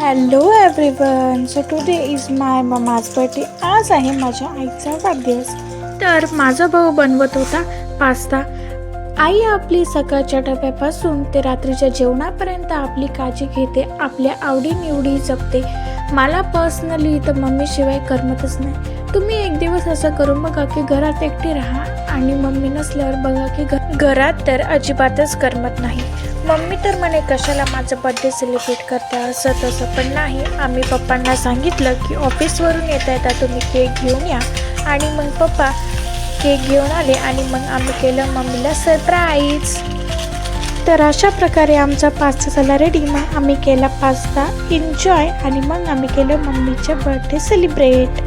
Hello everyone. So today is my mama's birthday. आज आहे माझ्या आईचा वाढदिवस. तर माझा भाऊ बनवत होता पास्ता. आई आपली सकाळच्या डब्यापासून ते रात्रीच्या जेवणापर्यंत आपली काळजी घेते, आपल्या आवडीनिवडी जपते. मला पर्सनली तर मम्मीशिवाय करमतच नाही. तुम्ही एक दिवस असं करून बघा की घरात एकटी राहा आणि मम्मी नसल्यावर बघा की घरात तर अजिबातच करमत नाही. मम्मी तर म्हणे कशाला माझं बर्थडे सेलिब्रेट करता असं तसं, पण नाही. आम्ही पप्पांना सांगितलं की ऑफिसवरून येता येता तुम्ही केक घेऊन या, आणि मग पप्पा केक घेऊन आले आणि मग आम्ही केलं मम्मीला सरप्राईज. तर अशा प्रकारे आमचा पास्ता झाला रेडी. मग आम्ही केला पास्ता एन्जॉय आणि मग आम्ही केलं मम्मीचं बर्थडे सेलिब्रेट.